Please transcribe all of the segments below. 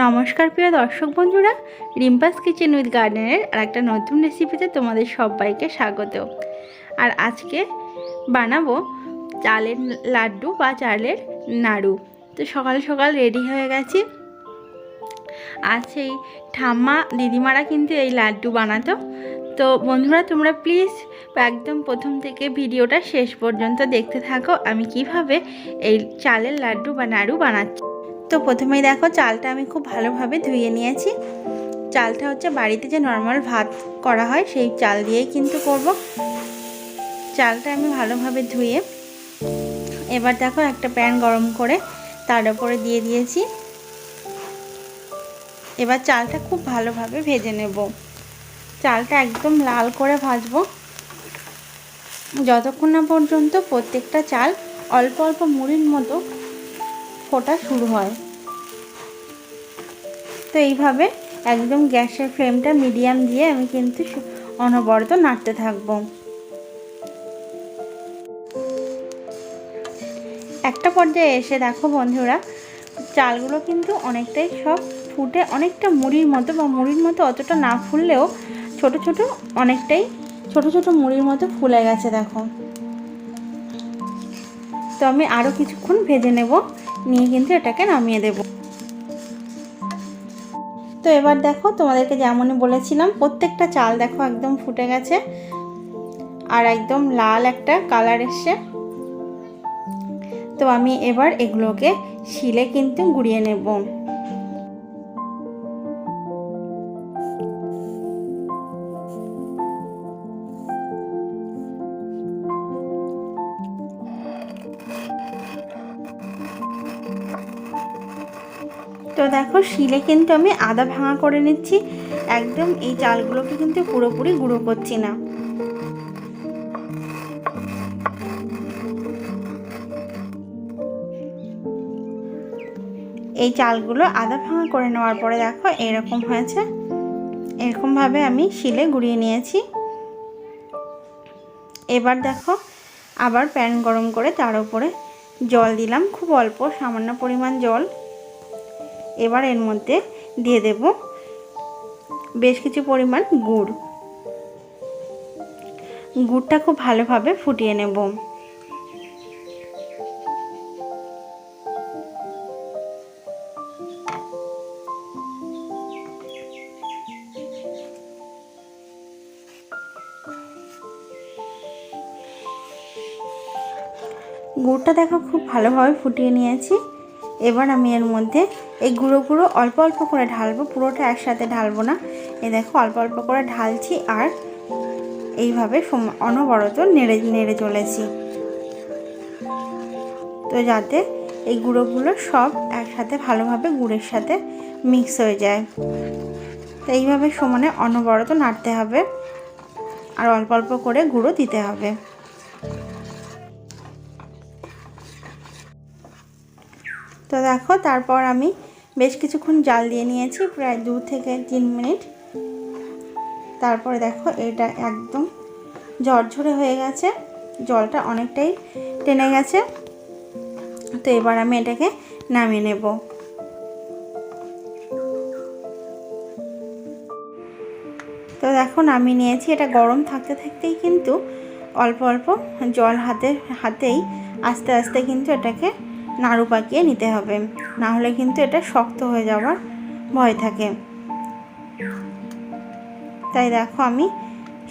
নমস্কার প্রিয় দর্শক বন্ধুরা, রিম্পাস কিচেন উইথ গার্ডেনের আর একটা নতুন রেসিপিতে তোমাদের সবাইকে স্বাগত। আর আজকে বানাবো চালের লাড্ডু বা চালের নাড়ু। তো সকাল সকাল রেডি হয়ে গেছি। আর সেই ঠাম্মা দিদিমারা কিন্তু এই লাড্ডু বানাতো। তো বন্ধুরা, তোমরা প্লিজ একদম প্রথম থেকে ভিডিওটা শেষ পর্যন্ত দেখতে থাকো আমি কিভাবে এই চালের লাড্ডু বা নাড়ু বানাচ্ছি। তো প্রথমেই দেখো, চালটা আমি খুব ভালোভাবে ধুয়ে নিয়েছি। চালটা হচ্ছে বাড়িতে যে নর্মাল ভাত করা হয় সেই চাল দিয়েই কিন্তু করব। চালটা আমি ভালোভাবে ধুয়ে এবার দেখো একটা প্যান গরম করে তার উপরে দিয়ে দিয়েছি। এবার চালটা খুব ভালোভাবে ভেজে নেব। চালটা একদম লাল করে ভাজবো যতক্ষণ না পর্যন্ত প্রত্যেকটা চাল অল্প অল্প মুড়ির মতো ফোটা শুরু হয়। তো এইভাবে একদম গ্যাসের ফ্লেমটা মিডিয়াম দিয়ে আমি কিন্তু অনবরত নাড়তে থাকবো। একটা পর্যায়ে এসে দেখো বন্ধুরা, চালগুলো কিন্তু অনেকটাই সব ফুটে অনেকটা মুড়ির মতো, বা মুড়ির মতো অতটা না ফুললেও ছোট ছোট অনেকটাই ছোট ছোট মুড়ির মতো ফুলে গেছে দেখো। তো আমি আরও কিছুক্ষণ ভেজে নেব, নিয়ে কিন্তু এটাকে নামিয়ে দেব। তো এবার দেখো, তোমাদেরকে যেমনই বলেছিলাম প্রত্যেকটা চাল দেখো একদম ফুটে গেছে আর একদম লাল একটা কালার এসছে। তো আমি এবার এগুলোকে শিলে কিন্তু গুঁড়িয়ে নেব। তো দেখো, শিলে কিন্তু আমি আদা ভাঙা করে নিচ্ছি। একদম এই চালগুলোকে কিন্তু পুরোপুরি গুঁড়ো করছি না। এই চালগুলো আদা ভাঙা করে নেওয়ার পরে দেখো এরকম হয়েছে। এরকমভাবে আমি শিলে গুঁড়িয়ে নিয়েছি। এবার দেখো আবার প্যান গরম করে তার উপরে জল দিলাম, খুব অল্প সামান্য পরিমাণ জল। এবার এর মধ্যে দিয়ে দেব বেশ কিছু পরিমাণ গুড়। গুড়টা খুব ভালোভাবে ফুটিয়ে নেব। গুড়টা দেখো খুব ভালোভাবে ফুটিয়ে নিয়েছি। এবার আমি এর মধ্যে এই গুঁড়ো গুঁড়ো অল্প অল্প করে ঢালবো, পুরোটা একসাথে ঢালবো না। এই দেখো অল্প অল্প করে ঢালছি আর এইভাবে অনবরত নেড়ে নেড়ে চলেছি, তো যাতে এই গুঁড়োগুলো সব একসাথে ভালোভাবে গুড়ের সাথে মিক্স হয়ে যায়। তো এইভাবে সমানে অনবরত নাড়তে হবে আর অল্প অল্প করে গুঁড়ো দিতে হবে। তো দেখো তারপর আমি বেশ কিছুক্ষণ জাল দিয়ে নিয়েছি, প্রায় 2 থেকে 3 মিনিট। তারপরে দেখো এটা একদম ঝরঝরে হয়ে গেছে, জলটা অনেকটাই টেনে গেছে। তো এবার আমি এটাকে নামিয়ে নেব। তো দেখো নামিয়ে নিয়েছি। এটা গরম থাকতে থাকতেই কিন্তু অল্প অল্প জল হাতেই আস্তে আস্তে কিন্তু এটাকে নাড়ু পাকিয়ে নিতে হবে, না হলে কিন্তু এটা শক্ত হয়ে যাওয়ার ভয় থাকে। তাই দেখো আমি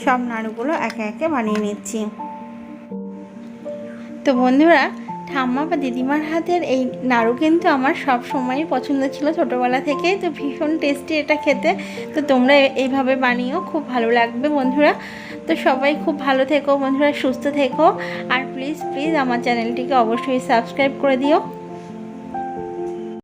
সব নাড়ুগুলো একে একে বানিয়ে নিচ্ছি। তো বন্ধুরা, ঠাম্মা বা দিদিমার হাতের এই নাড়ু কিন্তু আমার সব সময়ই পছন্দ ছিল ছোটোবেলা থেকে। তো ভীষণ টেস্টি এটা খেতে। তো তোমরা এইভাবে বানিও, খুব ভালো লাগবে বন্ধুরা। তো সবাই খুব ভালো থেকো বন্ধুরা, সুস্থ থেকো। আর প্লিজ প্লিজ আমার চ্যানেলটিকে অবশ্যই সাবস্ক্রাইব করে দিও।